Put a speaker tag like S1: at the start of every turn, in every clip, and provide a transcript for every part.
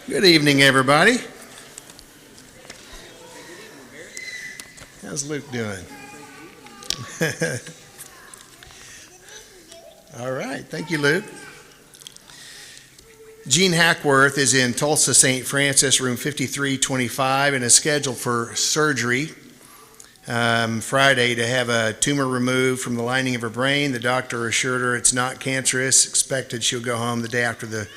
S1: Good evening, everybody. How's Luke doing? All right, thank you, Luke. Gene Hackworth is in Tulsa St. Francis, room 5325, and is scheduled for surgery Friday to have a tumor removed from the lining of her brain. The doctor assured her it's not cancerous, expected she'll go home the day after the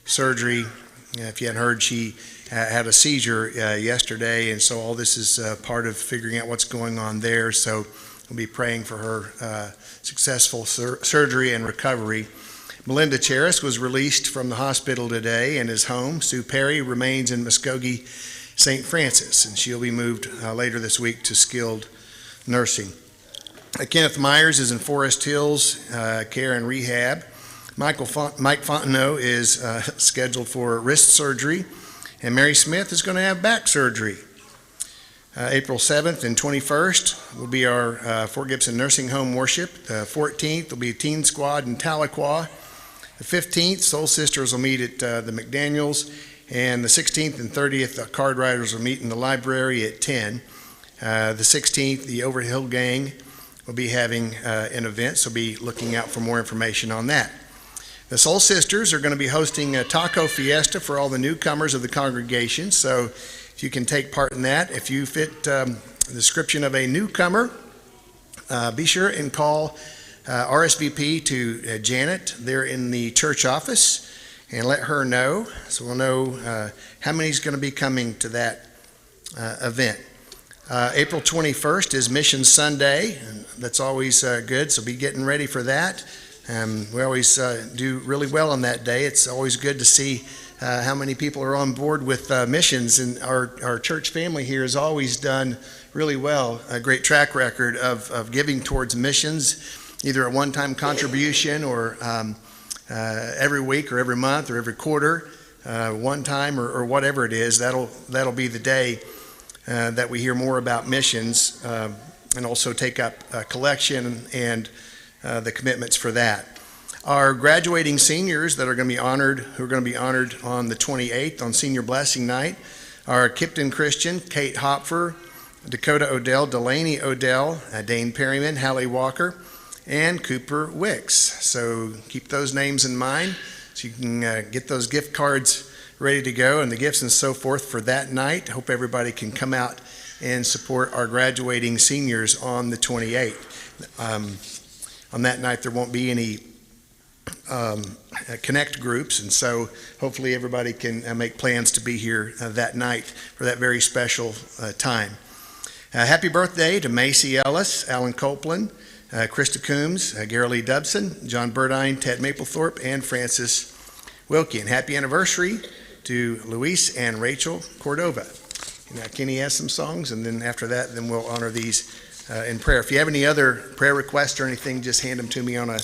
S1: surgery. If you hadn't heard, she had a seizure yesterday, and so all this is part of figuring out what's going on there. So we'll be praying for her successful surgery and recovery. Melinda Cheris was released from the hospital today and is home. Sue Perry remains in Muskogee St. Francis, and she'll be moved later this week to skilled nursing. Kenneth Myers is in Forest Hills Care and Rehab. Mike Fontenot is scheduled for wrist surgery, and Mary Smith is going to have back surgery. April 7th and 21st will be our Fort Gibson Nursing Home worship. The 14th will be Teen Squad in Tahlequah. The 15th, Soul Sisters will meet at the McDaniels, and the 16th and 30th, the Card Riders will meet in the library at 10. The 16th, the Overhill Gang will be having an event, so be looking out for more information on that. The Soul Sisters are going to be hosting a taco fiesta for all the newcomers of the congregation, so if you can take part in that. If you fit the description of a newcomer, be sure and call RSVP to Janet there in the church office and let her know, so we'll know how many is going to be coming to that event. April 21st is Mission Sunday, and that's always good, so be getting ready for that. We always do really well on that day. It's always good to see how many people are on board with missions, and our church family here has always done really well, a great track record of giving towards missions, either a one-time contribution or every week or every month or every quarter, one time or whatever it is. That'll be the day that we hear more about missions and also take up a collection and the commitments for that. Our graduating seniors that are going to be honored, who are going to be honored on the 28th on Senior Blessing Night, are Kipton Christian, Kate Hopfer, Dakota Odell, Delaney Odell, Dane Perryman, Hallie Walker, and Cooper Wicks. So keep those names in mind so you can get those gift cards ready to go and the gifts and so forth for that night. Hope everybody can come out and support our graduating seniors on the 28th. On that night, there won't be any connect groups, and so hopefully everybody can make plans to be here that night for that very special time. Happy birthday to Macy Ellis, Alan Copeland, Krista Coombs, Gary Lee Dubson, John Burdine, Ted Maplethorpe, and Francis Wilkie. And happy anniversary to Luis and Rachel Cordova. Now, Kenny has some songs, and then after that, then we'll honor these in prayer. If you have any other prayer requests or anything, just hand them to me on a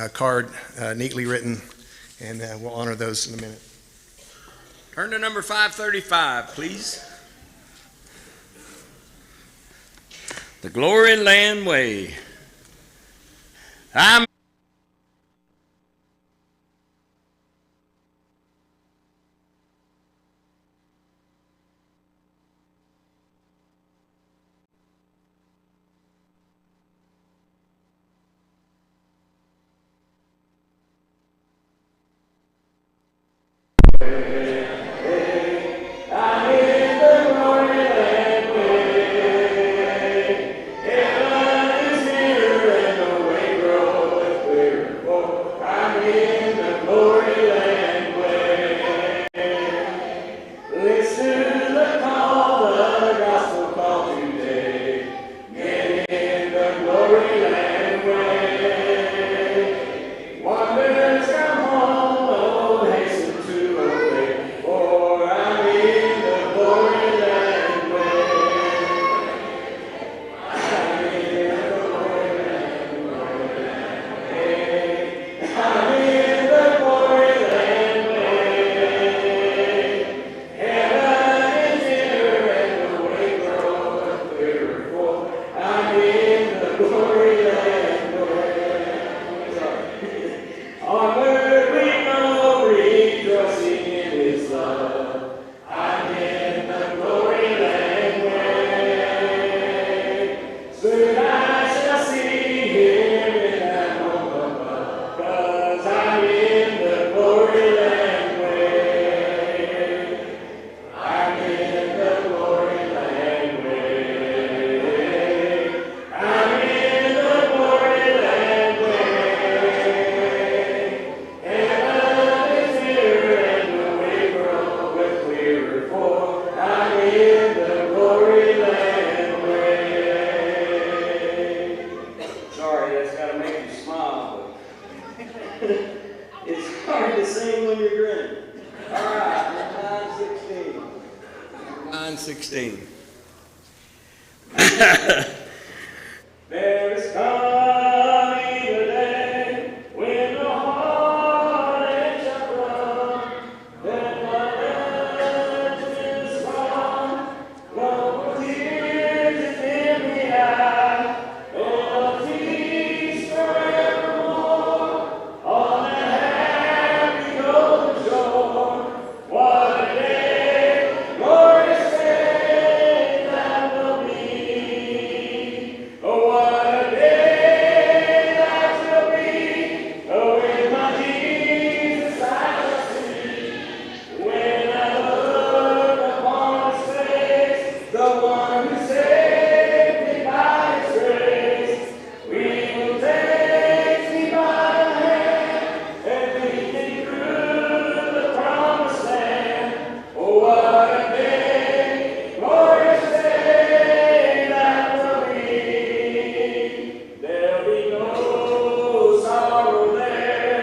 S1: card, neatly written, and we'll honor those in a minute.
S2: Turn to number 535, please. The Glory Land Way. I'm
S3: Heaven is near and the way grows.
S2: 16.
S3: There is coming a day when the heartache shall come, then my legend is gone, no more tears in the eye, and a peace forevermore on the happy golden shore. What a day, glorious day that will be. Oh, what a day that will be. Oh, with my Jesus I shall see. When I look upon his face, the one who saved me by his grace, we will take me by the hand and lead me through the promised land. Oh, what a day, glorious day that will be. There'll be no sorrow there,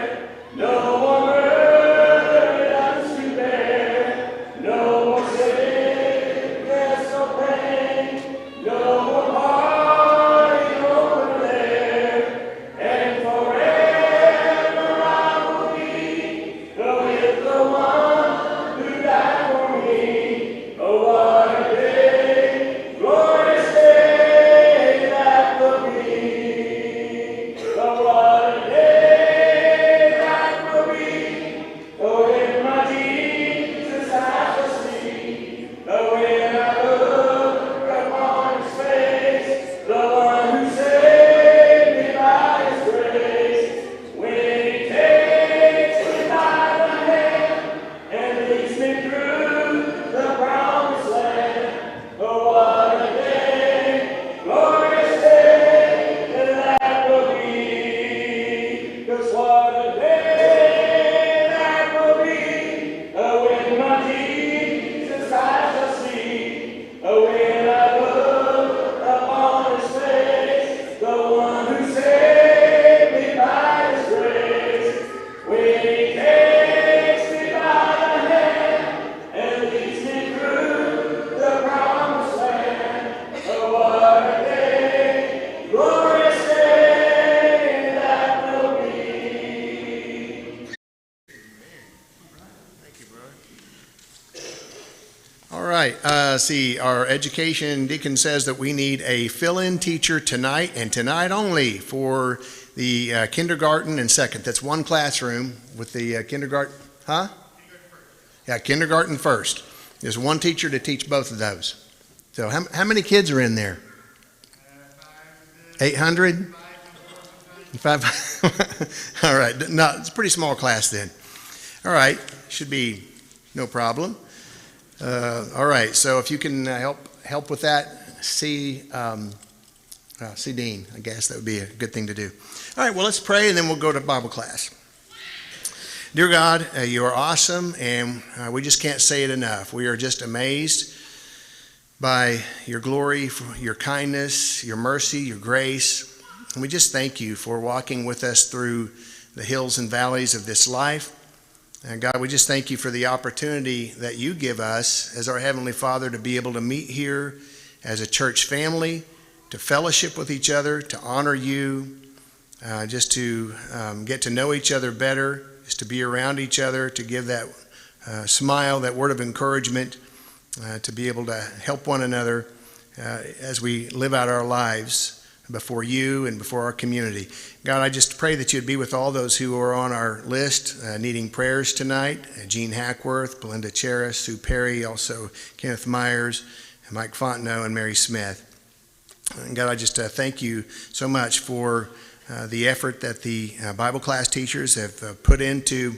S3: no more burdens to bear, no more sickness or pain, no more parting over there, and forever I will be with the one who died for me. Oh, what a day, glorious day that will be. Oh, what a day that will be. Oh, in my Jesus I shall see. Oh, when I look upon his face, the one who saved me by his grace, when he takes me by the hand and leads me through the promised land. Oh, what a day, glorious day that will be. 'Cause what a day that will be. Oh, when my Jesus I shall see. Oh, when I look upon his face, the one who saved me by his grace, when he takes me by the hand and leads me through the promised land. Oh, what a day, glorious day that will be.
S1: All right, see, our education deacon says that we need a fill-in teacher tonight and tonight only for the kindergarten and second. That's one classroom with the kindergarten, huh? Yeah, kindergarten first. There's one teacher to teach both of those. So how many kids are in there? 800? Five. All right, no, it's a pretty small class then. All right, should be no problem. All right, so if you can help with that, see Dean, I guess that would be a good thing to do. All right, well, let's pray and then we'll go to Bible class. Dear God, you are awesome, and we just can't say it enough. We are just amazed by your glory, your kindness, your mercy, your grace. And we just thank you for walking with us through the hills and valleys of this life. And God, we just thank you for the opportunity that you give us as our Heavenly Father to be able to meet here as a church family, to fellowship with each other, to honor you, just to get to know each other better, just to be around each other, to give that smile, that word of encouragement, to be able to help one another as we live out our lives before you and before our community. God, I just pray that you'd be with all those who are on our list needing prayers tonight. Jean Hackworth, Belinda Cheris, Sue Perry, also Kenneth Myers, Mike Fontenot, and Mary Smith. And God, I just thank you so much for the effort that the Bible class teachers have put into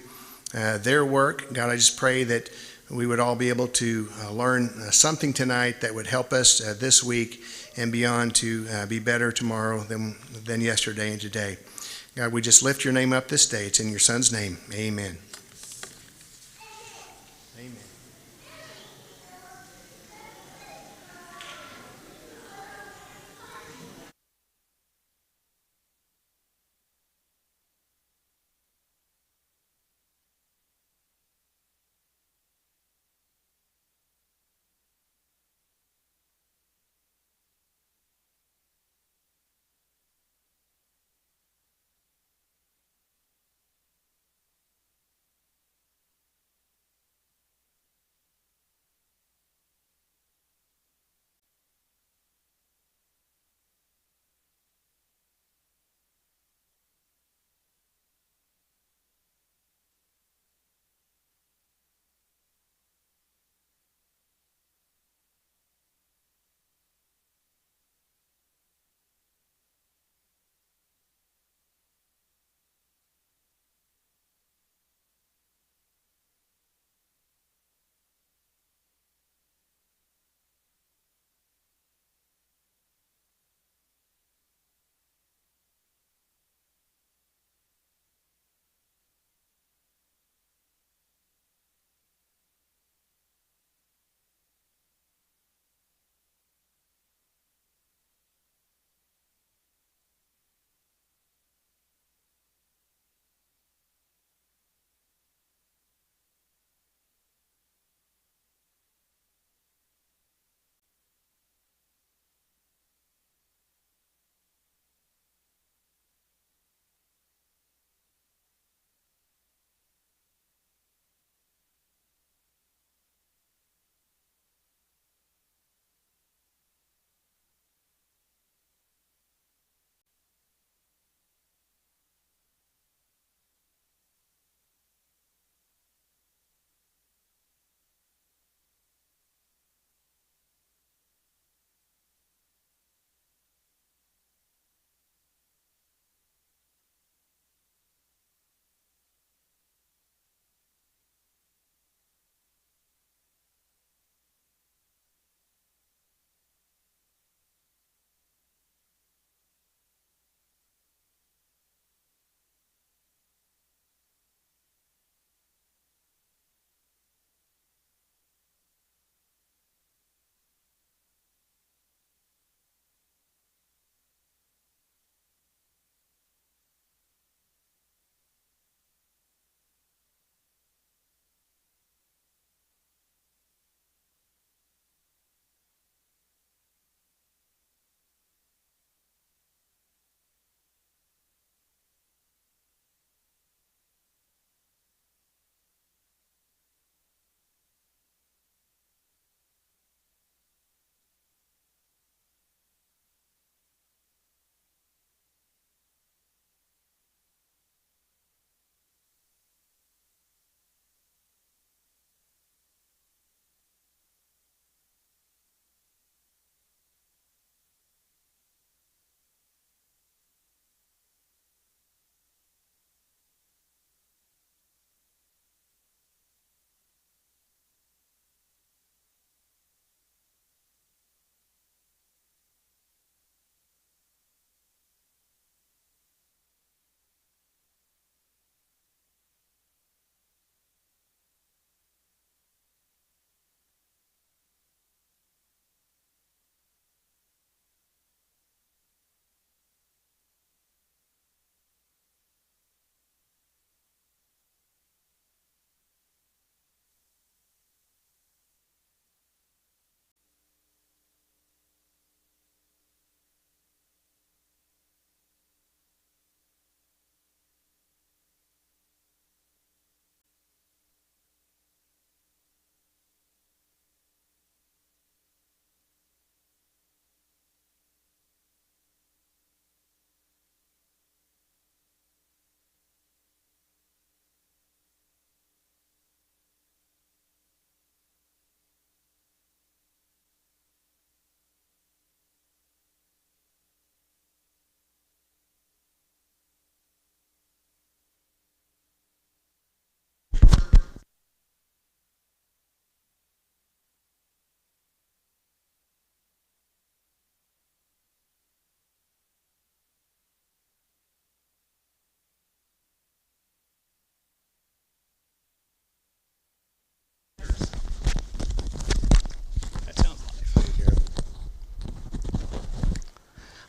S1: their work. God, I just pray that we would all be able to learn something tonight that would help us this week and beyond to be better tomorrow than yesterday and today. God, we just lift your name up this day. It's in your Son's name. Amen.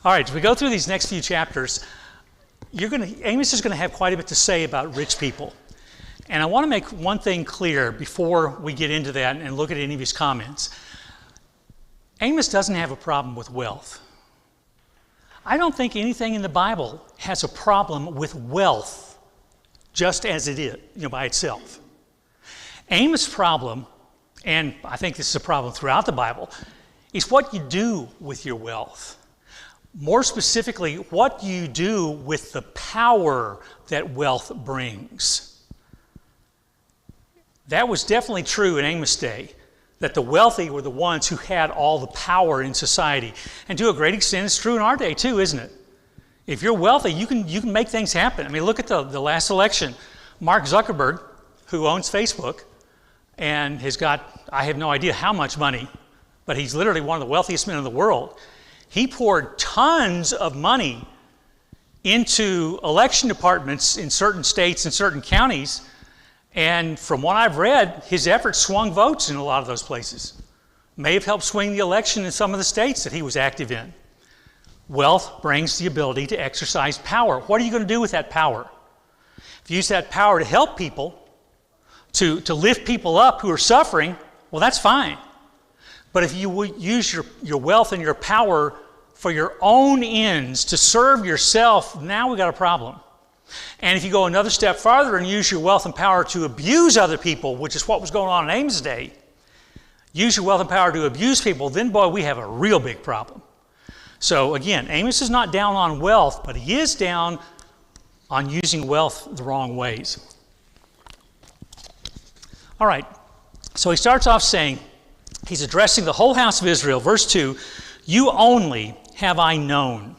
S4: All right, as we go through these next few chapters, Amos is going to have quite a bit to say about rich people. And I want to make one thing clear before we get into that and look at any of his comments. Amos doesn't have a problem with wealth. I don't think anything in the Bible has a problem with wealth just as it is, by itself. Amos' problem, and I think this is a problem throughout the Bible, is what you do with your wealth. More specifically, what you do with the power that wealth brings. That was definitely true in Amos' day, that the wealthy were the ones who had all the power in society. And to a great extent, it's true in our day too, isn't it? If you're wealthy, you can make things happen. I mean, look at the last election. Mark Zuckerberg, who owns Facebook, and has got, I have no idea how much money, but he's literally one of the wealthiest men in the world. He poured tons of money into election departments in certain states and certain counties. And from what I've read, his efforts swung votes in a lot of those places. May have helped swing the election in some of the states that he was active in. Wealth brings the ability to exercise power. What are you going to do with that power? If you use that power to help people, to lift people up who are suffering, well, that's fine. But if you use your wealth and your power for your own ends to serve yourself, now we got a problem. And if you go another step farther and use your wealth and power to abuse other people, which is what was going on in Amos' day, use your wealth and power to abuse people, then boy, we have a real big problem. So again, Amos is not down on wealth, but he is down on using wealth the wrong ways. All right, so he starts off saying, he's addressing the whole house of Israel. Verse 2, you only have I known.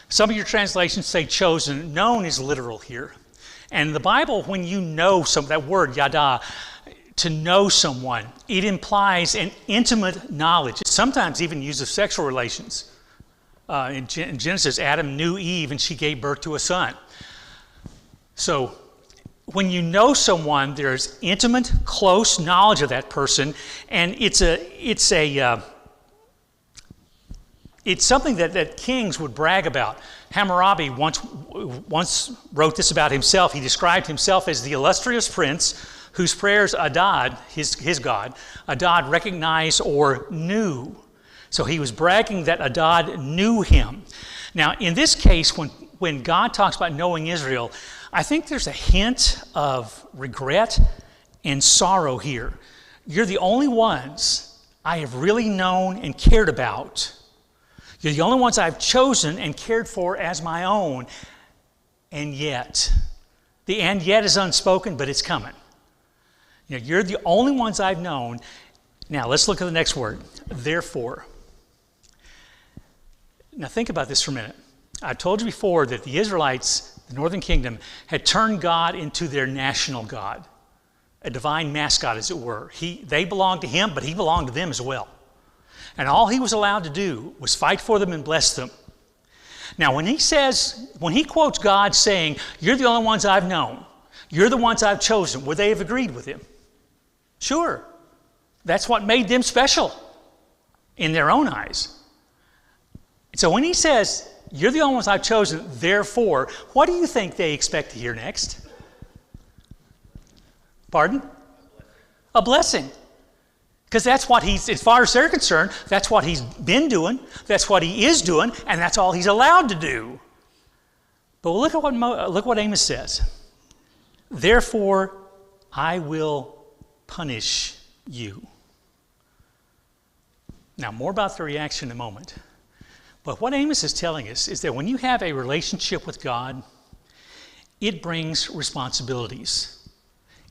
S4: Some of your translations say chosen. Known is literal here. And in the Bible, when you know that word, yada, to know someone, it implies an intimate knowledge. It's sometimes even used of sexual relations. In Genesis, Adam knew Eve and she gave birth to a son. So when you know someone, there's intimate, close knowledge of that person, and it's something that kings would brag about. Hammurabi once wrote this about himself. He described himself as the illustrious prince whose prayers Adad, his god, Adad recognized or knew. So he was bragging that Adad knew him. Now, in this case, when God talks about knowing Israel, I think there's a hint of regret and sorrow here. You're the only ones I have really known and cared about. You're the only ones I've chosen and cared for as my own. And yet, the and yet is unspoken, but it's coming. You're the only ones I've known. Now, let's look at the next word, therefore. Now, think about this for a minute. I told you before that the Israelites, the northern kingdom, had turned God into their national God, a divine mascot, as it were. They belonged to him, but he belonged to them as well. And all he was allowed to do was fight for them and bless them. Now, when he quotes God saying, you're the only ones I've known, you're the ones I've chosen, would they have agreed with him? Sure. That's what made them special in their own eyes. So when he says, you're the only ones I've chosen, therefore, what do you think they expect to hear next? Pardon? A blessing. Because that's what as far as they're concerned, that's what he's been doing, that's what he is doing, and that's all he's allowed to do. But look what Amos says. Therefore, I will punish you. Now, more about the reaction in a moment. But what Amos is telling us is that when you have a relationship with God, it brings responsibilities.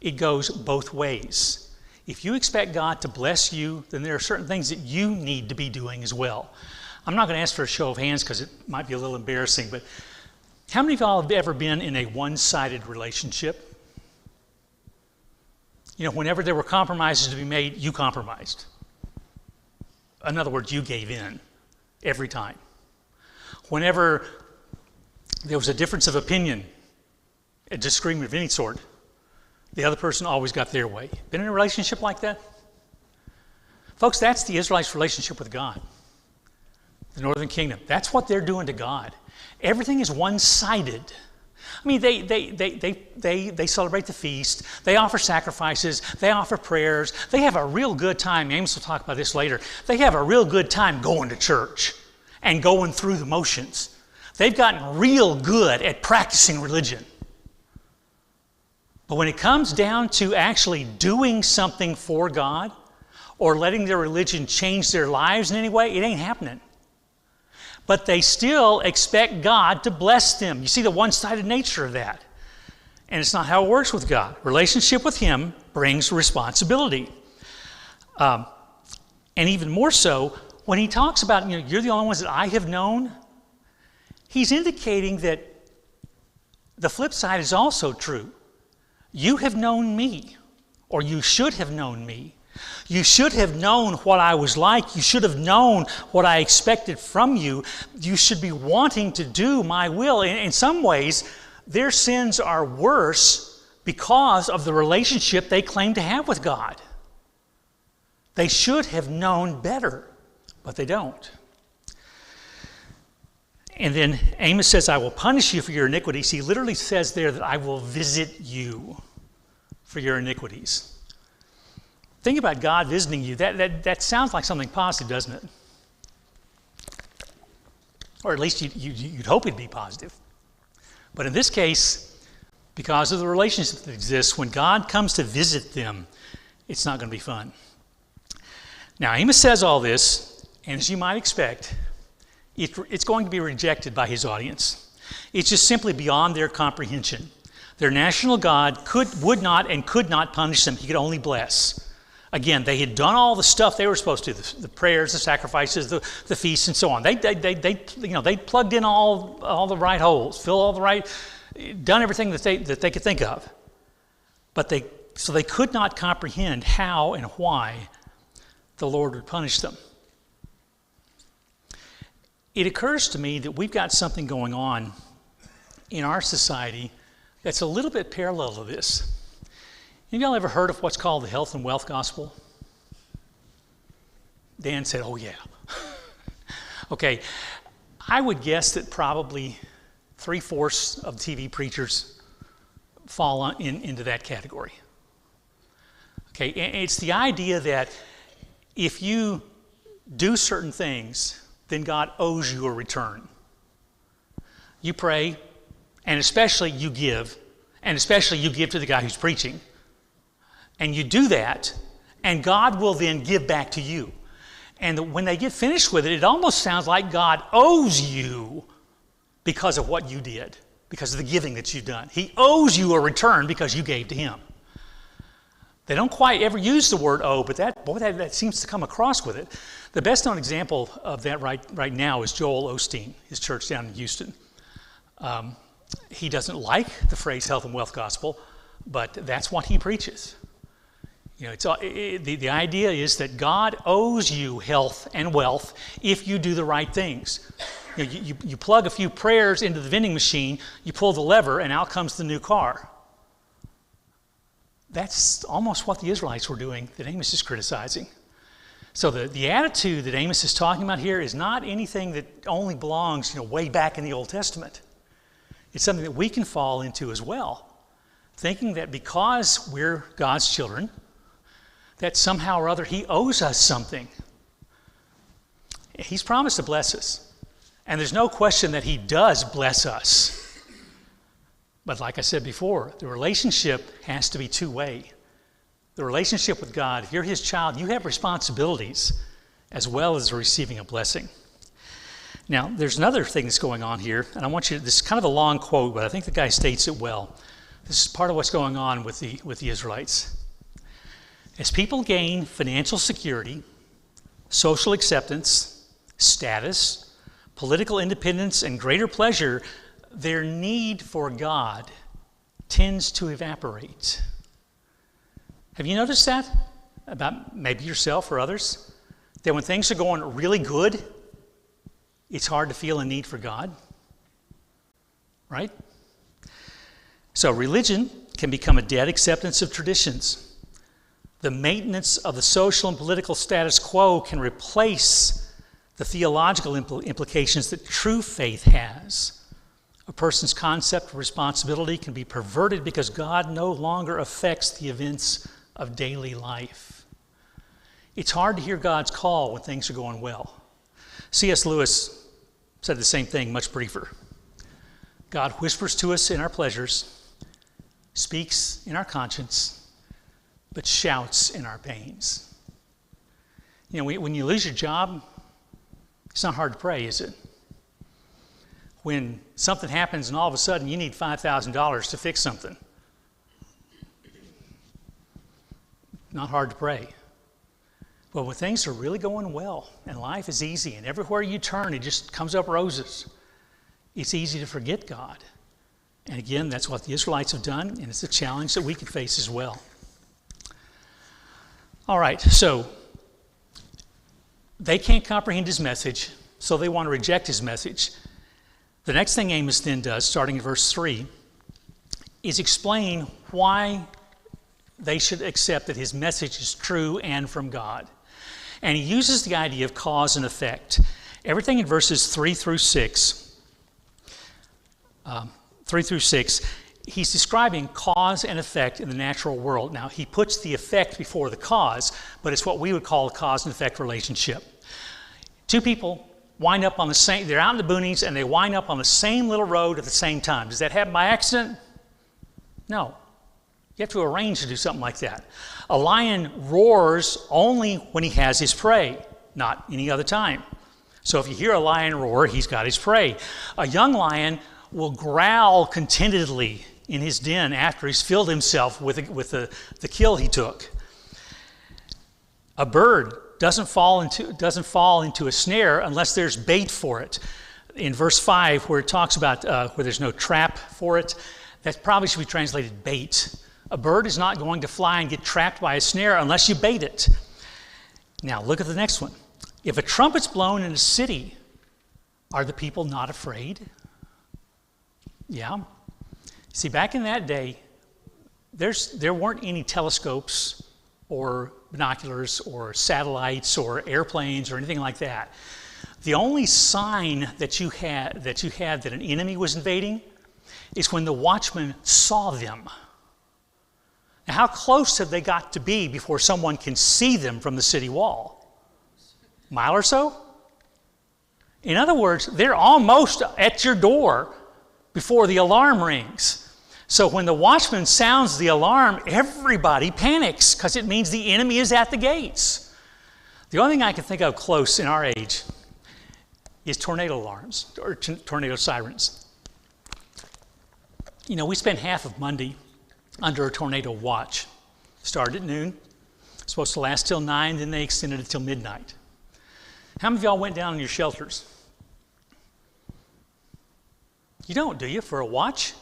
S4: It goes both ways. If you expect God to bless you, then there are certain things that you need to be doing as well. I'm not going to ask for a show of hands because it might be a little embarrassing, but how many of y'all have ever been in a one-sided relationship? Whenever there were compromises to be made, you compromised. In other words, you gave in every time. Whenever there was a difference of opinion, a disagreement of any sort, the other person always got their way. Been in a relationship like that? Folks, that's the Israelites' relationship with God. the northern kingdom. That's what they're doing to God. Everything is one-sided. I mean, they celebrate the feast. They offer sacrifices. They offer prayers. They have a real good time. Amos will talk about this later. They have a real good time going to church and going through the motions. They've gotten real good at practicing religion. But when it comes down to actually doing something for God or letting their religion change their lives in any way, it ain't happening. But they still expect God to bless them. You see the one-sided nature of that. And it's not how it works with God. Relationship with Him brings responsibility. And even more so, when He talks about, you're the only ones that I have known, He's indicating that the flip side is also true. You have known me, or you should have known me. You should have known what I was like. You should have known what I expected from you. You should be wanting to do my will. In some ways, their sins are worse because of the relationship they claim to have with God. They should have known better, but they don't. And then Amos says, I will punish you for your iniquities. He literally says there that I will visit you for your iniquities. Think about God visiting you. That sounds like something positive, doesn't it? Or at least you'd hope it'd be positive. But in this case, because of the relationship that exists, when God comes to visit them, it's not going to be fun. Now, Amos says all this, and as you might expect, it's going to be rejected by his audience. It's just simply beyond their comprehension. Their national God would not and could not punish them. He could only bless. Again, they had done all the stuff they were supposed to, the prayers, the sacrifices, the feasts, and so on. They plugged in all the right holes, done everything that they could think of. But they could not comprehend how and why the Lord would punish them. It occurs to me that we've got something going on in our society that's a little bit parallel to this. Have y'all ever heard of what's called the health and wealth gospel? Dan said, oh yeah. Okay, I would guess that probably 3/4 of TV preachers fall into that category. Okay, it's the idea that if you do certain things, then God owes you a return. You pray, and especially you give to the guy who's preaching. And you do that, and God will then give back to you. And when they get finished with it, it almost sounds like God owes you because of what you did, because of the giving that you've done. He owes you a return because you gave to Him. They don't quite ever use the word owe, but that seems to come across with it. The best known example of that right now is Joel Osteen, his church down in Houston. He doesn't like the phrase health and wealth gospel, but that's what he preaches. The idea is that God owes you health and wealth if you do the right things. You plug a few prayers into the vending machine, you pull the lever, and out comes the new car. That's almost what the Israelites were doing that Amos is criticizing. So the attitude that Amos is talking about here is not anything that only belongs way back in the Old Testament. It's something that we can fall into as well, thinking that because we're God's children, that somehow or other He owes us something. He's promised to bless us. And there's no question that He does bless us. But like I said before, the relationship has to be two-way. The relationship with God, if you're His child, you have responsibilities as well as receiving a blessing. Now, there's another thing that's going on here, and I want you to, this is kind of a long quote, but I think the guy states it well. This is part of what's going on with the Israelites. As people gain financial security, social acceptance, status, political independence, and greater pleasure, their need for God tends to evaporate. Have you noticed that about maybe yourself or others? That when things are going really good, it's hard to feel a need for God, right? So religion can become a dead acceptance of traditions. The maintenance of the social and political status quo can replace the theological implications that true faith has. A person's concept of responsibility can be perverted because God no longer affects the events of daily life. It's hard to hear God's call when things are going well. C.S. Lewis said the same thing, much briefer. God whispers to us in our pleasures, speaks in our conscience, but shouts in our pains. You know, when you lose your job, it's not hard to pray, is it? When something happens and all of a sudden you need $5,000 to fix something, not hard to pray. But when things are really going well and life is easy and everywhere you turn it just comes up roses, it's easy to forget God. And again, that's what the Israelites have done, and it's a challenge that we can face as well. All right, so they can't comprehend his message, so they want to reject his message. The next thing Amos then does, starting in verse 3, is explain why they should accept that his message is true and from God. And he uses the idea of cause and effect. Everything in verses 3 through 6, he's describing cause and effect in the natural world. Now, he puts the effect before the cause, but it's what we would call a cause and effect relationship. Two people wind up on the same, they're out in the boonies and they wind up on the same little road at the same time. Does that happen by accident? No. You have to arrange to do something like that. A lion roars only when he has his prey, not any other time. So if you hear a lion roar, he's got his prey. A young lion will growl contentedly in his den after he's filled himself with the kill he took. A bird doesn't fall into a snare unless there's bait for it. In verse 5, where it talks about where there's no trap for it, that probably should be translated bait. A bird is not going to fly and get trapped by a snare unless you bait it. Now, look at the next one. If a trumpet's blown in a city, are the people not afraid? Yeah. See, back in that day, there weren't any telescopes or binoculars or satellites or airplanes or anything like that. The only sign that you had that an enemy was invading is when the watchman saw them. Now, how close have they got to be before someone can see them from the city wall? A mile or so? In other words, they're almost at your door before the alarm rings. So when the watchman sounds the alarm, everybody panics because it means the enemy is at the gates. The only thing I can think of close in our age is tornado alarms or tornado sirens. You know, we spent half of Monday under a tornado watch. Started at noon, supposed to last till 9, then they extended it till midnight. How many of y'all went down in your shelters? You don't, do you, for a watch?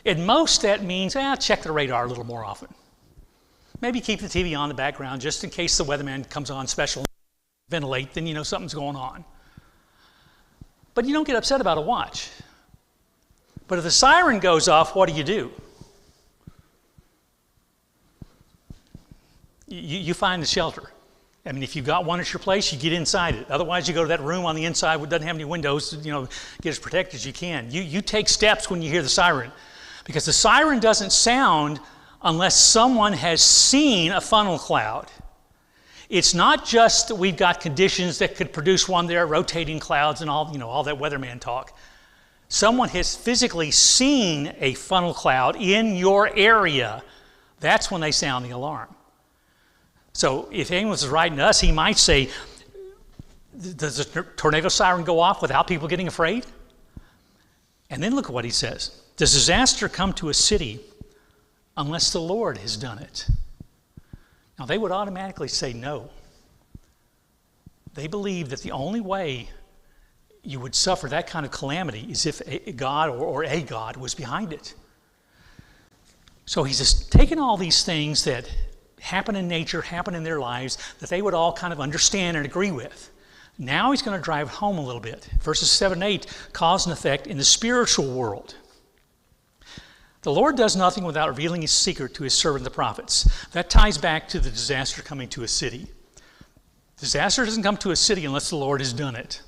S4: At most, that means, check the radar a little more often. Maybe keep the TV on in the background just in case the weatherman comes on special, ventilate, then you know something's going on. But you don't get upset about a watch. But if the siren goes off, what do? You find the shelter. I mean, if you've got one at your place, you get inside it. Otherwise, you go to that room on the inside that doesn't have any windows to, get as protected as you can. You take steps when you hear the siren, because the siren doesn't sound unless someone has seen a funnel cloud. It's not just that we've got conditions that could produce one there, rotating clouds and all that weatherman talk. Someone has physically seen a funnel cloud in your area. That's when they sound the alarm. So if Amos is writing to us, he might say, does the tornado siren go off without people getting afraid? And then look at what he says. Does disaster come to a city unless the Lord has done it? Now, they would automatically say no. They believe that the only way you would suffer that kind of calamity is if a God or a God was behind it. So he's just taken all these things that happen in nature, happen in their lives, that they would all kind of understand and agree with. Now he's going to drive home a little bit. Verses 7 and 8, cause and effect in the spiritual world. The Lord does nothing without revealing his secret to his servant the prophets. That ties back to the disaster coming to a city. Disaster doesn't come to a city unless the Lord has done it.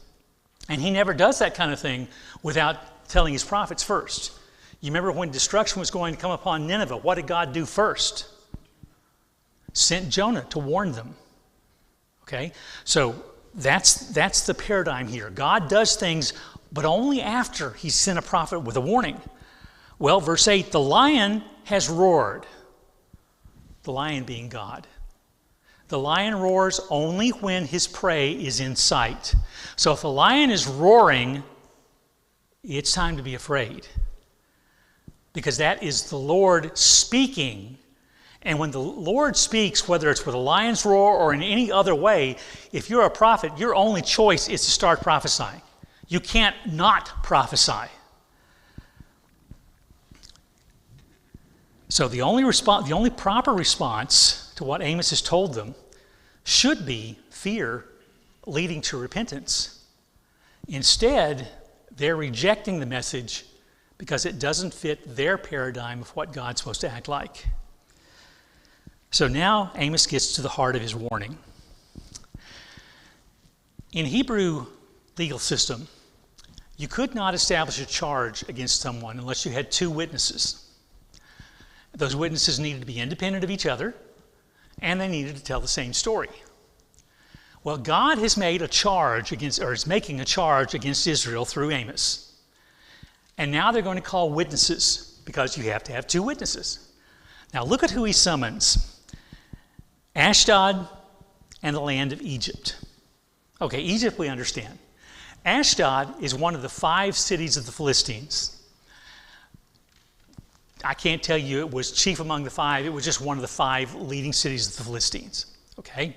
S4: And he never does that kind of thing without telling his prophets first. You remember when destruction was going to come upon Nineveh, what did God do first? Sent Jonah to warn them. Okay? So that's the paradigm here. God does things, but only after he sent a prophet with a warning. Well, verse 8, the lion has roared. The lion being God. The lion roars only when his prey is in sight. So if a lion is roaring, it's time to be afraid. Because that is the Lord speaking. And when the Lord speaks, whether it's with a lion's roar or in any other way, if you're a prophet, your only choice is to start prophesying. You can't not prophesy. So the only proper response to what Amos has told them should be fear leading to repentance. Instead, they're rejecting the message because it doesn't fit their paradigm of what God's supposed to act like. So now Amos gets to the heart of his warning. In Hebrew legal system, you could not establish a charge against someone unless you had two witnesses. Those witnesses needed to be independent of each other, and they needed to tell the same story. Well, God has made a charge against, or is making a charge against Israel through Amos. And now they're going to call witnesses because you have to have two witnesses. Now look at who he summons. Ashdod and the land of Egypt. Okay, Egypt we understand. Ashdod is one of the 5 cities of the Philistines. I can't tell you it was chief among the 5. It was just one of the 5 leading cities of the Philistines. Okay?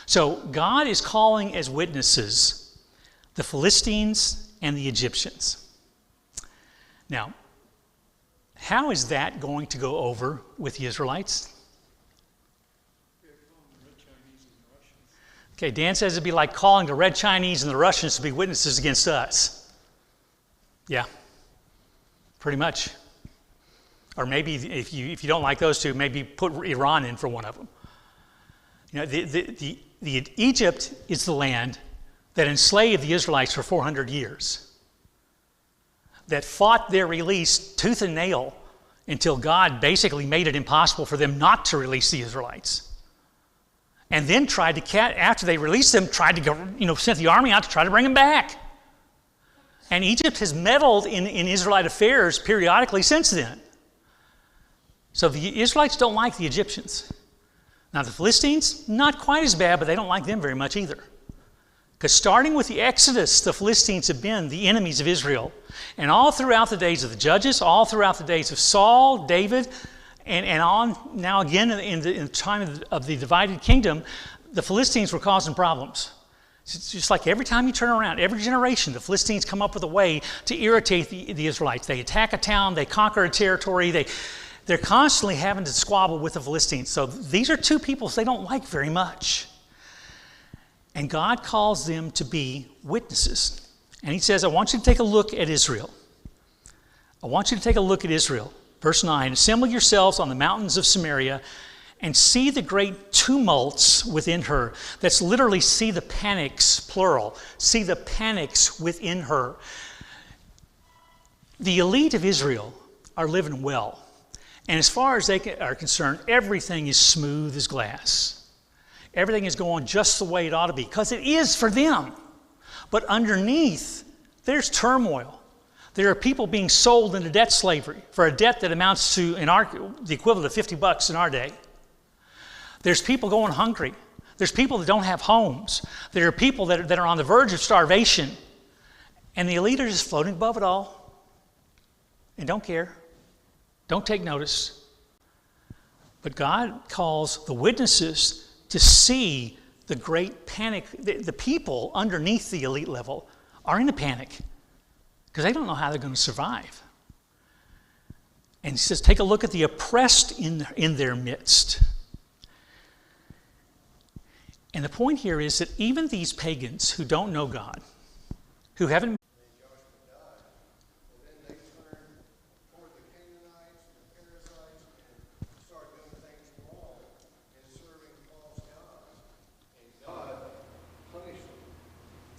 S4: So God is calling as witnesses the Philistines and the Egyptians. Now, how is that going to go over with the Israelites? Okay, Dan says it'd be like calling the Red Chinese and the Russians to be witnesses against us. Yeah, pretty much. Or maybe if you don't like those two, maybe put Iran in for one of them. You know, the Egypt is the land that enslaved the Israelites for 400 years, that fought their release tooth and nail until God basically made it impossible for them not to release the Israelites. And then tried to, after they released them, tried to go, sent the army out to try to bring them back. And Egypt has meddled in Israelite affairs periodically since then. So the Israelites don't like the Egyptians. Now the Philistines, not quite as bad, but they don't like them very much either. Because starting with the Exodus, the Philistines have been the enemies of Israel. And all throughout the days of the Judges, all throughout the days of Saul, David, and on now again in the time of the divided kingdom, the Philistines were causing problems. It's just like every time you turn around, every generation, the Philistines come up with a way to irritate the Israelites. They attack a town, they conquer a territory, they're constantly having to squabble with the Philistines. So these are two peoples they don't like very much. And God calls them to be witnesses. And he says, I want you to take a look at Israel. I want you to take a look at Israel. Verse 9, assemble yourselves on the mountains of Samaria and see the great tumults within her. That's literally see the panics, plural. See the panics within her. The elite of Israel are living well. And as far as they are concerned, everything is smooth as glass. Everything is going just the way it ought to be, because it is for them. But underneath, there's turmoil. There are people being sold into debt slavery for a debt that amounts to the equivalent of $50 in our day. There's people going hungry. There's people that don't have homes. There are people that are on the verge of starvation. And the elite are just floating above it all and don't care. Don't take notice. But God calls the witnesses to see the great panic. The people underneath the elite level are in a panic because they don't know how they're going to survive. And he says, take a look at the oppressed in their midst. And the point here is that even these pagans who don't know God, who haven't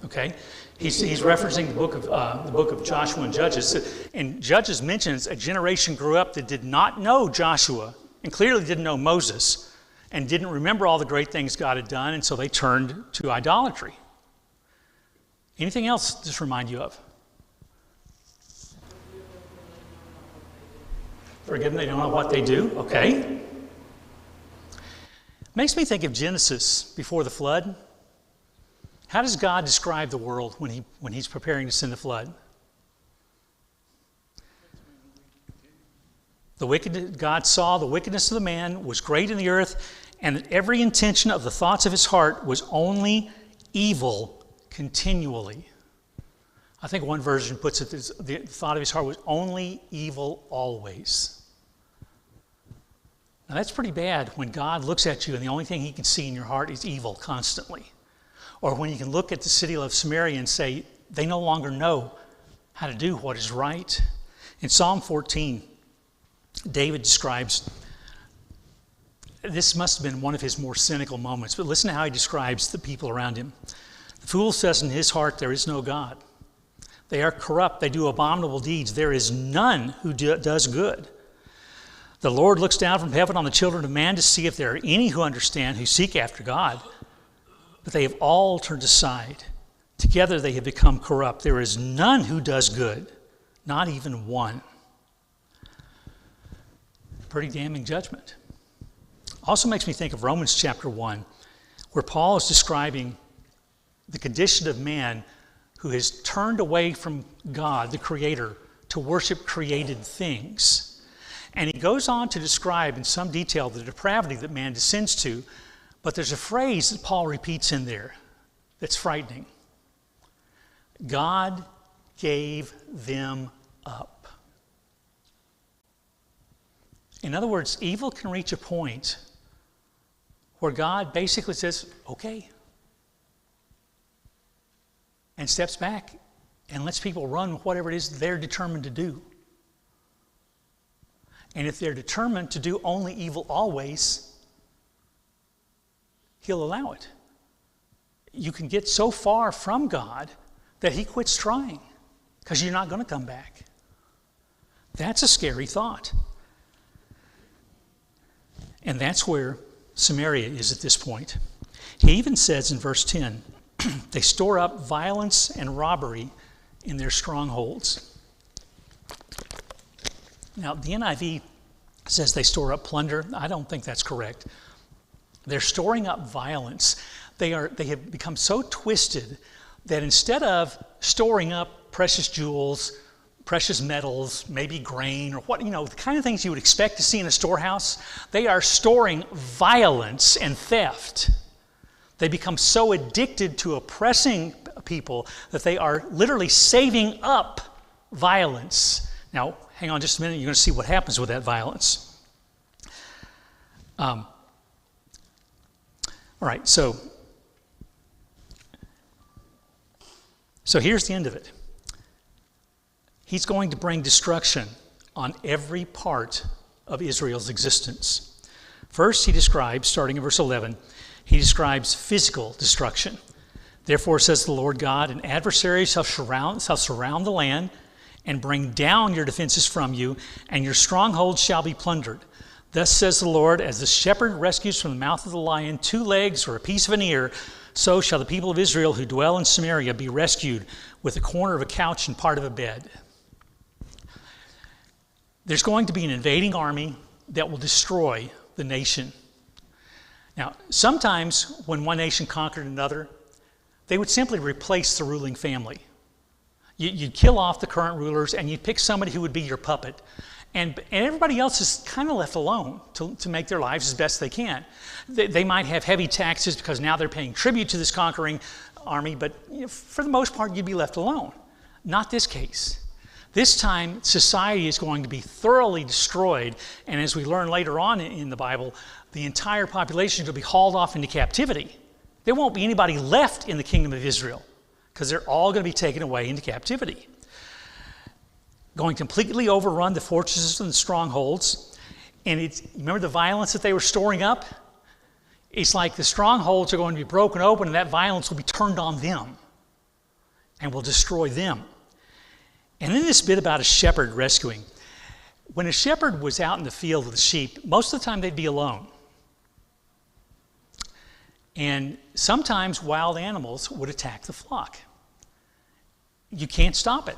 S4: Okay, he's referencing the book of Joshua and Judges, and Judges mentions a generation grew up that did not know Joshua and clearly didn't know Moses and didn't remember all the great things God had done, and so they turned to idolatry. Anything else just remind you of? Forgive them, they don't know what they do. Okay. Makes me think of Genesis before the flood. How does God describe the world when he's preparing to send the flood? God saw the wickedness of the man was great in the earth, and that every intention of the thoughts of his heart was only evil continually. I think one version puts it as the thought of his heart was only evil always. Now that's pretty bad when God looks at you and the only thing he can see in your heart is evil constantly. Or when you can look at the city of Samaria and say, they no longer know how to do what is right. In Psalm 14, David describes, this must have been one of his more cynical moments, but listen to how he describes the people around him. The fool says in his heart, there is no God. They are corrupt, they do abominable deeds. There is none who does good. The Lord looks down from heaven on the children of man to see if there are any who understand, who seek after God. But they have all turned aside. Together they have become corrupt. There is none who does good, not even one. Pretty damning judgment. Also makes me think of Romans chapter 1, where Paul is describing the condition of man who has turned away from God, the Creator, to worship created things. And he goes on to describe in some detail the depravity that man descends to, but there's a phrase that Paul repeats in there that's frightening. God gave them up. In other words, evil can reach a point where God basically says, okay, and steps back and lets people run whatever it is they're determined to do. And if they're determined to do only evil always, he'll allow it. You can get so far from God that he quits trying because you're not going to come back. That's a scary thought. And that's where Samaria is at this point. He even says in verse 10, they store up violence and robbery in their strongholds. Now, the NIV says they store up plunder. I don't think that's correct. They're storing up violence. They have become so twisted that instead of storing up precious jewels, precious metals, maybe grain, or the kind of things you would expect to see in a storehouse, they are storing violence and theft. They become so addicted to oppressing people that they are literally saving up violence. Now, hang on just a minute, you're going to see what happens with that violence. All right, so here's the end of it. He's going to bring destruction on every part of Israel's existence. First, he describes, starting in verse 11, he describes physical destruction. Therefore, says the Lord God, an adversary shall surround the land and bring down your defenses from you, and your strongholds shall be plundered. Thus says the Lord, as the shepherd rescues from the mouth of the lion 2 legs or a piece of an ear, so shall the people of Israel who dwell in Samaria be rescued with a corner of a couch and part of a bed. There's going to be an invading army that will destroy the nation. Now, sometimes when one nation conquered another, they would simply replace the ruling family. You'd kill off the current rulers and you'd pick somebody who would be your puppet. And everybody else is kind of left alone to make their lives as best they can. They might have heavy taxes because now they're paying tribute to this conquering army, but for the most part, you'd be left alone. Not this case. This time, society is going to be thoroughly destroyed, and as we learn later on in the Bible, the entire population will be hauled off into captivity. There won't be anybody left in the kingdom of Israel because they're all going to be taken away into captivity. Going to completely overrun the fortresses and the strongholds. And remember the violence that they were storing up? It's like the strongholds are going to be broken open and that violence will be turned on them. and will destroy them. And then this bit about a shepherd rescuing. When a shepherd was out in the field with the sheep, most of the time they'd be alone. And sometimes wild animals would attack the flock. You can't stop it.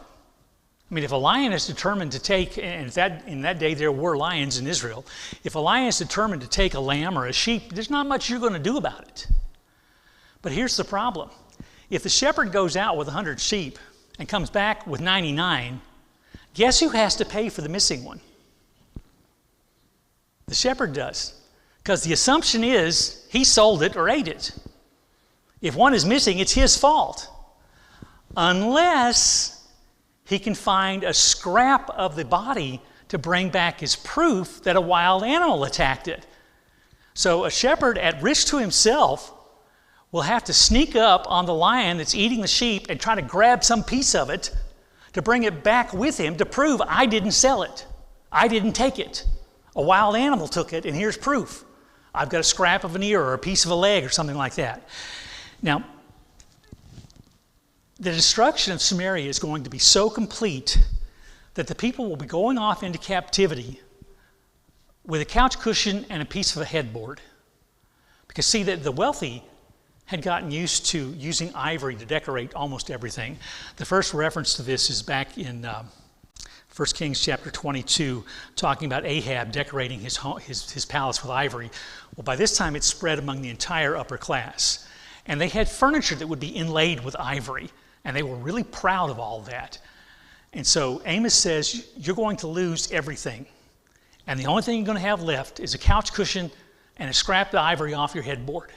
S4: I mean, if a lion is determined to take, and in that day there were lions in Israel, if a lion is determined to take a lamb or a sheep, there's not much you're going to do about it. But here's the problem. If the shepherd goes out with 100 sheep and comes back with 99, guess who has to pay for the missing one? The shepherd does. Because the assumption is he sold it or ate it. If one is missing, it's his fault. Unless he can find a scrap of the body to bring back as proof that a wild animal attacked it. So a shepherd, at risk to himself, will have to sneak up on the lion that's eating the sheep and try to grab some piece of it to bring it back with him to prove I didn't sell it. I didn't take it. A wild animal took it, and here's proof. I've got a scrap of an ear or a piece of a leg or something like that. Now, the destruction of Samaria is going to be so complete that the people will be going off into captivity with a couch cushion and a piece of a headboard. Because see, the wealthy had gotten used to using ivory to decorate almost everything. The first reference to this is back in 1 Kings chapter 22, talking about Ahab decorating his palace with ivory. Well, by this time, it's spread among the entire upper class. And they had furniture that would be inlaid with ivory, and they were really proud of all that. And so Amos says, you're going to lose everything. And the only thing you're going to have left is a couch cushion and a scrap of ivory off your headboard.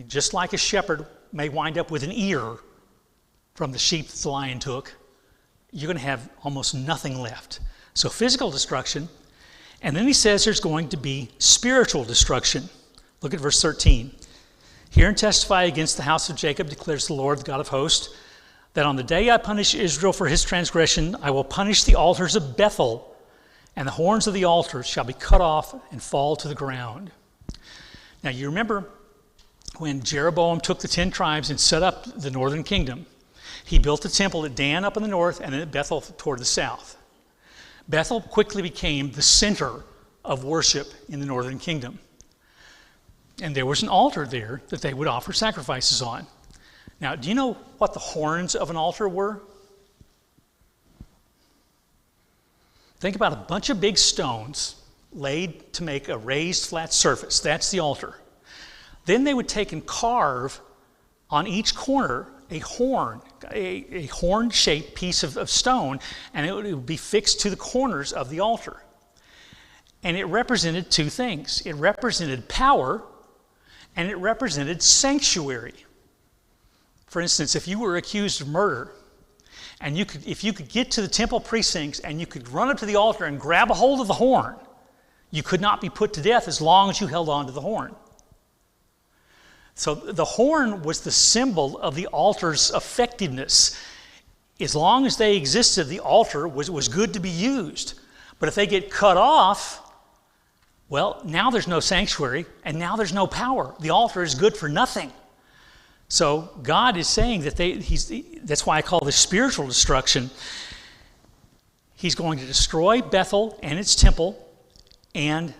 S4: Just like a shepherd may wind up with an ear from the sheep that the lion took, you're going to have almost nothing left. So physical destruction, and then he says there's going to be spiritual destruction. Look at verse 13. Hear and testify against the house of Jacob, declares the Lord, the God of hosts, that on the day I punish Israel for his transgression, I will punish the altars of Bethel, and the horns of the altars shall be cut off and fall to the ground. Now you remember when Jeroboam took the 10 tribes and set up the northern kingdom, he built a temple at Dan up in the north and then at Bethel toward the south. Bethel quickly became the center of worship in the northern kingdom. And there was an altar there that they would offer sacrifices on. Now, do you know what the horns of an altar were? Think about a bunch of big stones laid to make a raised flat surface. That's the altar. Then they would take and carve on each corner a horn-shaped piece of stone, and it would be fixed to the corners of the altar. And it represented two things. It represented power, and it represented sanctuary. For instance, if you were accused of murder, and if you could get to the temple precincts and you could run up to the altar and grab a hold of the horn, you could not be put to death as long as you held on to the horn. So the horn was the symbol of the altar's effectiveness. As long as they existed, the altar was good to be used. But if they get cut off, well, now there's no sanctuary, and now there's no power. The altar is good for nothing. So God is saying that that's why I call this spiritual destruction. He's going to destroy Bethel and its temple, and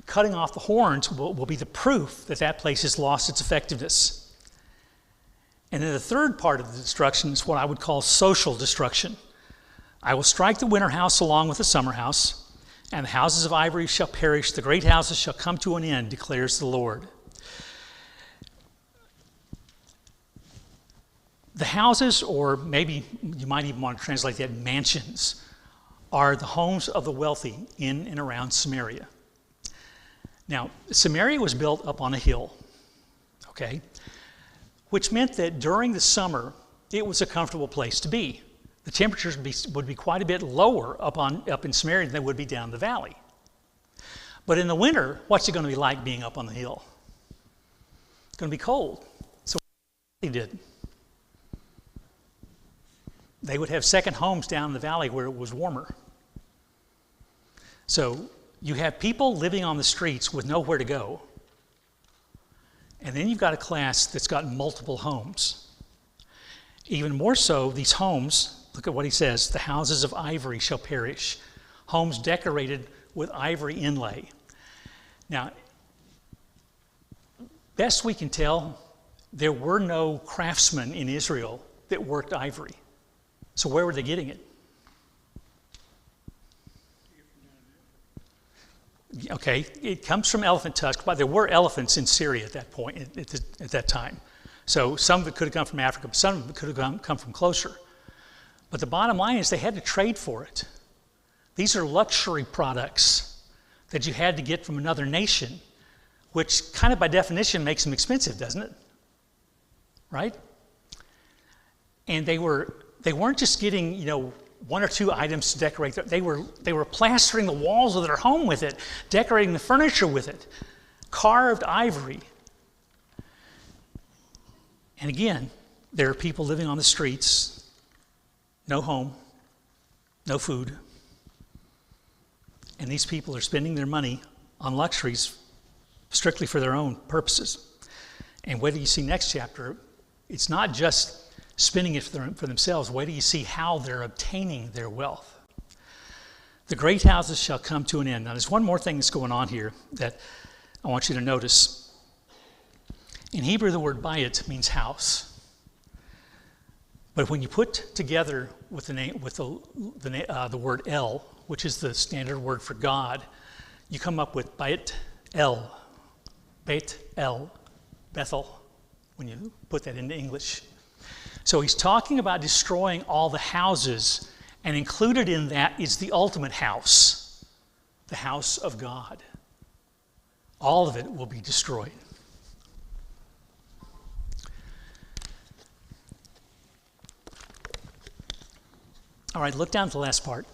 S4: cutting off the horns will be the proof that that place has lost its effectiveness. And then the third part of the destruction is what I would call social destruction. I will strike the winter house along with the summer house, and the houses of ivory shall perish. The great houses shall come to an end, declares the Lord. The houses, or maybe you might even want to translate that mansions, are the homes of the wealthy in and around Samaria. Now, Samaria was built up on a hill, okay, which meant that during the summer, it was a comfortable place to be. The temperatures would be quite a bit lower up in Samaria than they would be down the valley. But in the winter, what's it going to be like being up on the hill? It's going to be cold. So what they did, they would have second homes down in the valley where it was warmer. So you have people living on the streets with nowhere to go. And then you've got a class that's got multiple homes. Even more so, these homes, look at what he says, the houses of ivory shall perish, homes decorated with ivory inlay. Now, best we can tell, there were no craftsmen in Israel that worked ivory. So where were they getting it? Okay, it comes from elephant tusk, but there were elephants in Syria at that point, at that time. So some of it could have come from Africa, but some of it could have come from closer. But the bottom line is they had to trade for it. These are luxury products that you had to get from another nation, which kind of by definition makes them expensive, doesn't it? Right? And they weren't just getting, one or two items to decorate. They were plastering the walls of their home with it, decorating the furniture with it, carved ivory. And again, there are people living on the streets, no home, no food. And these people are spending their money on luxuries strictly for their own purposes. And whether you see next chapter, it's not just spending it for themselves. Wait till you see how they're obtaining their wealth. The great houses shall come to an end. Now, there's one more thing that's going on here that I want you to notice. In Hebrew, the word bayit means house. But when you put together with the word El, which is the standard word for God, you come up with Beit El, Bethel, when you put that into English. So he's talking about destroying all the houses, and included in that is the ultimate house, the house of God. All of it will be destroyed. All right, look down at the last part.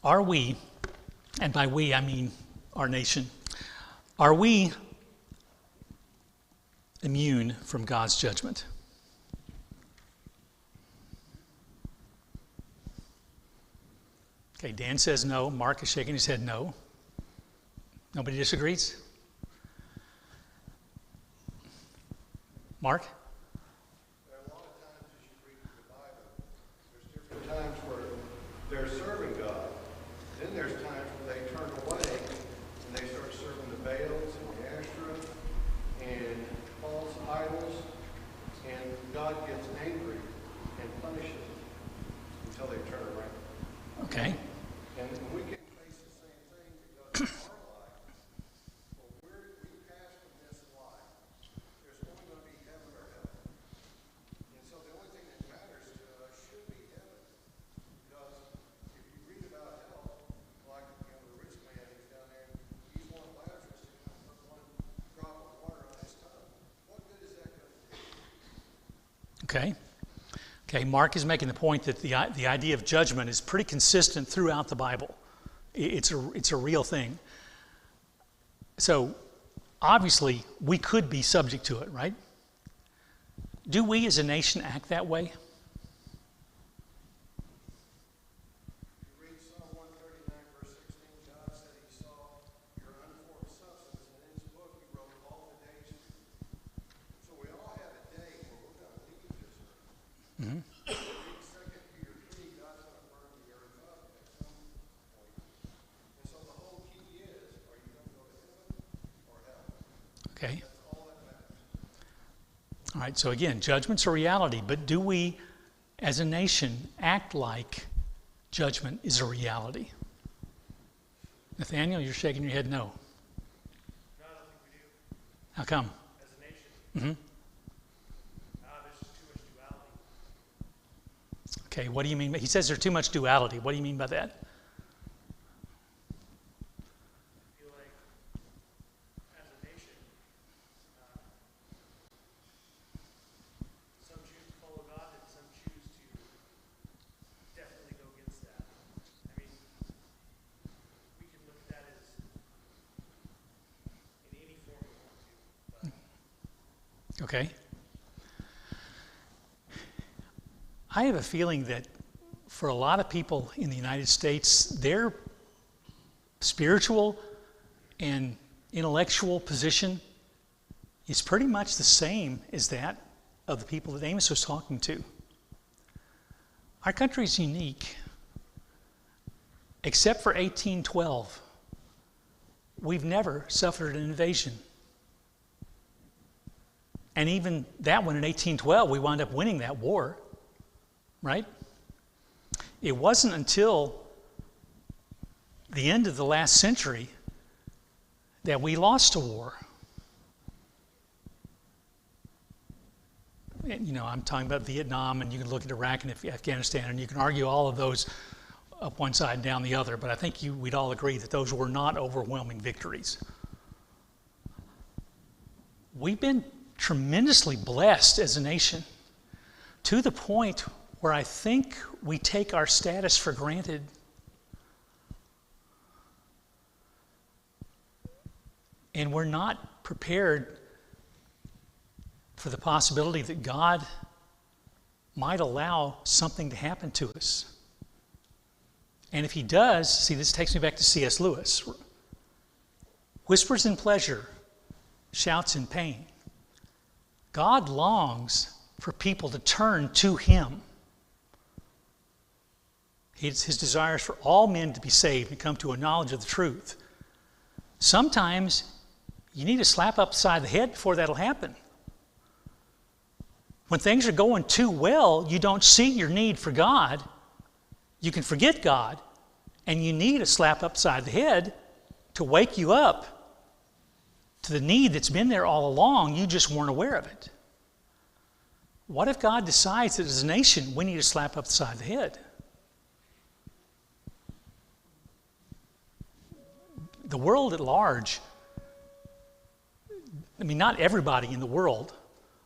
S4: Are we, and by we I mean our nation, are we immune from God's judgment? Okay, Dan says no. Mark is shaking his head no. Nobody disagrees? Mark?
S5: There are a lot of times as you read the Bible, there's different times where they're serving God. Then there's times where they turn away and they start serving the Baals and the Asherah and false idols, and God gets angry and punishes them until they turn around.
S4: Okay.
S5: And we can face the same thing because in our life, when we pass from this life, there's only going to be heaven or hell. And so the only thing that matters to us should be heaven. Because if you read about hell, like the rich man who's down there, he's one Lazarus who comes with one drop of water on his tongue. What good is that going to do?
S4: Okay. Okay, Mark is making the point that the idea of judgment is pretty consistent throughout the Bible. It's a real thing. So, obviously, we could be subject to it, right? Do we as a nation act that way?
S5: You read Psalm 139, verse 16, God said he saw your unformed substance, and in his book he wrote all the days. So we all have a day where we're going to leave this earth.
S4: Mm-hmm.
S5: Second Peter 3, God's going to burn the earth up at some point. And so the whole key is, are you going to go to heaven or hell?
S4: Okay.
S5: That's all that matters.
S4: All right, so again, judgment's a reality, but do we, as a nation, act like judgment is a reality? Nathaniel, you're shaking your head no.
S6: No, I don't think we do.
S4: How come?
S6: As a nation,
S4: Mm-hmm.
S6: there's just too much duality.
S4: Okay, what do you mean? He says there's too much duality. What do you mean by that?
S6: I feel like, as a nation, some choose to follow God and some choose to definitely go against that. I mean, we can look at that as in any form we want to. But
S4: Okay. I have a feeling that for a lot of people in the United States, their spiritual and intellectual position is pretty much the same as that of the people that Amos was talking to. Our country is unique. Except for 1812, we've never suffered an invasion. And even that one in 1812, we wound up winning that war, right? It wasn't until the end of the last century that we lost a war. And, you know, I'm talking about Vietnam, and you can look at Iraq and Afghanistan, and you can argue all of those up one side and down the other, but I think we'd all agree that those were not overwhelming victories. We've been tremendously blessed as a nation, to the point where I think we take our status for granted. And we're not prepared for the possibility that God might allow something to happen to us. And if he does, see, this takes me back to C.S. Lewis. Whispers in pleasure, shouts in pain. God longs for people to turn to him. His desire is for all men to be saved and come to a knowledge of the truth. Sometimes you need a slap upside the head before that'll happen. When things are going too well, you don't see your need for God. You can forget God, and you need a slap upside the head to wake you up to the need that's been there all along. You just weren't aware of it. What if God decides that as a nation we need a slap upside the head? The world at large, I mean, not everybody in the world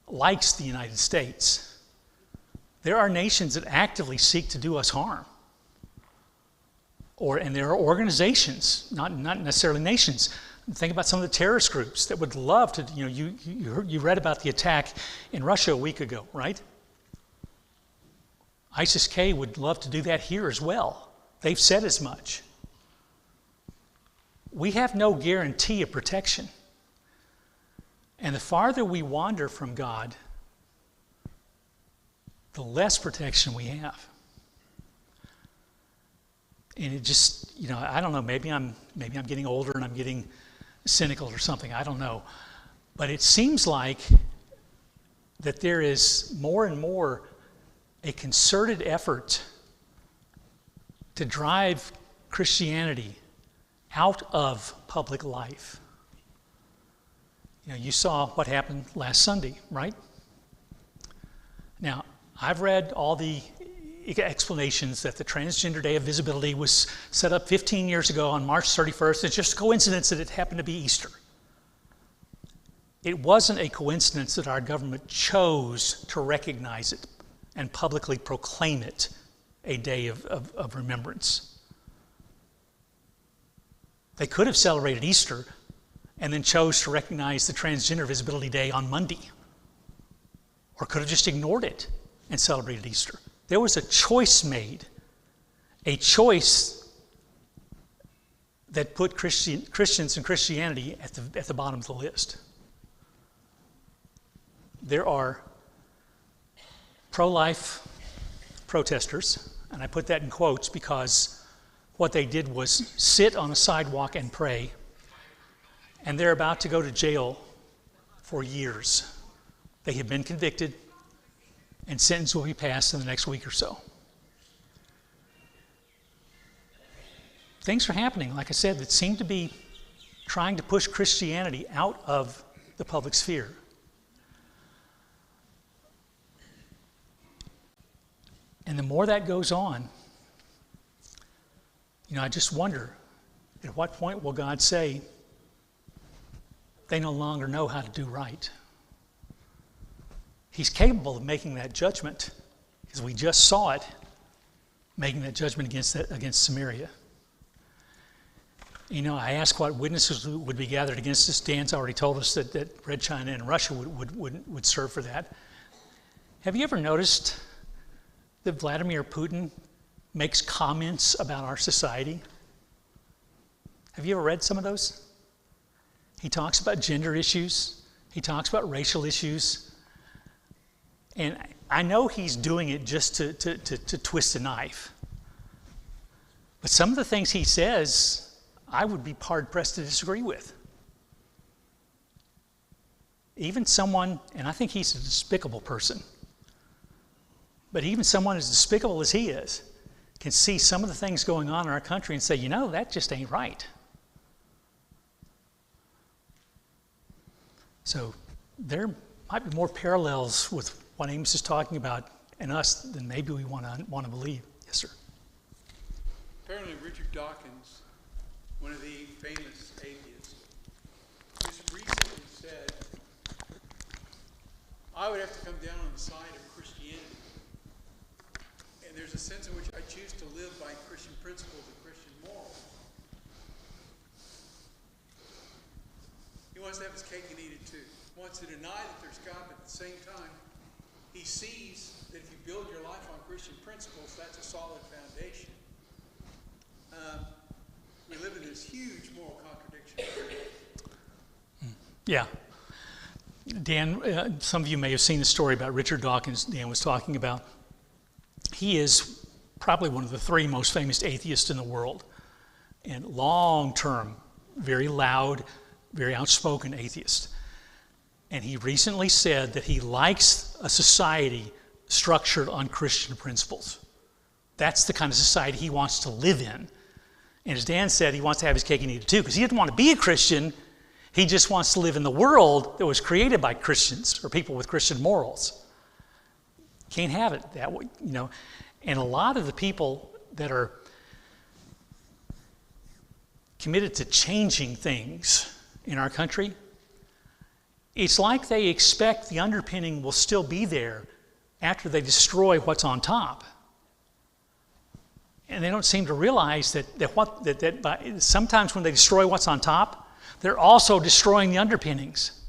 S4: likes the United States. There are nations that actively seek to do us harm. And there are organizations, not necessarily nations. Think about some of the terrorist groups that would love to, you read about the attack in Russia a week ago, right? ISIS-K would love to do that here as well. They've said as much. We have no guarantee of protection. And the farther we wander from God, the less protection we have. And it just, I don't know, maybe I'm getting older and I'm getting cynical or something, I don't know. But it seems like that there is more and more a concerted effort to drive Christianity out of public life. You saw what happened last Sunday, right? Now, I've read all the explanations that the Transgender Day of Visibility was set up 15 years ago on March 31st. It's just a coincidence that it happened to be Easter. It wasn't a coincidence that our government chose to recognize it and publicly proclaim it a day of remembrance. They could have celebrated Easter and then chose to recognize the Transgender Visibility Day on Monday, or could have just ignored it and celebrated Easter. There was a choice made, a choice that put Christians and Christianity at the bottom of the list. There are pro-life protesters, and I put that in quotes because what they did was sit on a sidewalk and pray, and they're about to go to jail for years. They have been convicted, and sentence will be passed in the next week or so. Things are happening, like I said, that seem to be trying to push Christianity out of the public sphere. And the more that goes on, I just wonder, at what point will God say, they no longer know how to do right? He's capable of making that judgment, because we just saw it, making that judgment against Samaria. I asked what witnesses would be gathered against us. Dan's already told us that Red China and Russia would serve for that. Have you ever noticed that Vladimir Putin makes comments about our society? Have you ever read some of those? He talks about gender issues. He talks about racial issues. And I know he's doing it just to twist a knife. But some of the things he says, I would be hard-pressed to disagree with. Even someone, and I think he's a despicable person, but even someone as despicable as he is can see some of the things going on in our country and say, you know, that just ain't right. So there might be more parallels with what Amos is talking about and us than maybe we want to believe. Yes, sir.
S7: Apparently Richard Dawkins, one of the famous atheists, just recently said, I would have to come down on the side of Christianity. And there's a sense in which I choose to live by Christian principles and Christian morals. He wants to have his cake and eat it too. He wants to deny that there's God, but at the same time, he sees that if you build your life on Christian principles, that's a solid foundation. We live in this huge moral contradiction.
S4: Yeah. Dan, some of you may have seen the story about Richard Dawkins Dan was talking about. He is probably one of the three most famous atheists in the world. And long-term, very loud, very outspoken atheist. And he recently said that he likes a society structured on Christian principles. That's the kind of society he wants to live in. And as Dan said, he wants to have his cake and eat it too, because he doesn't want to be a Christian. He just wants to live in the world that was created by Christians or people with Christian morals. Can't have it that way, you know. And a lot of the people that are committed to changing things in our country, it's like they expect the underpinning will still be there after they destroy what's on top. And they don't seem to realize that sometimes when they destroy what's on top, they're also destroying the underpinnings.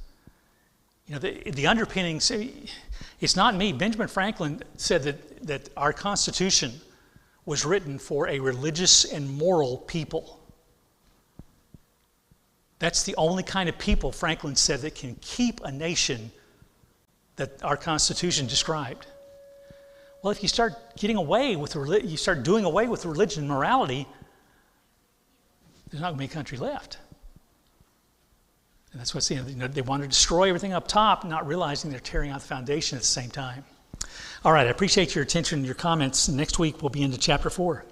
S4: You know, the underpinnings, it's not me. Benjamin Franklin said that our Constitution was written for a religious and moral people. That's the only kind of people, Franklin said, that can keep a nation that our Constitution described. Well, if you start getting away with you start doing away with religion and morality, there's not going to be a country left. And that's what's, you know, they want to destroy everything up top, not realizing they're tearing out the foundation at the same time. All right, I appreciate your attention and your comments. Next week we'll be into chapter 4.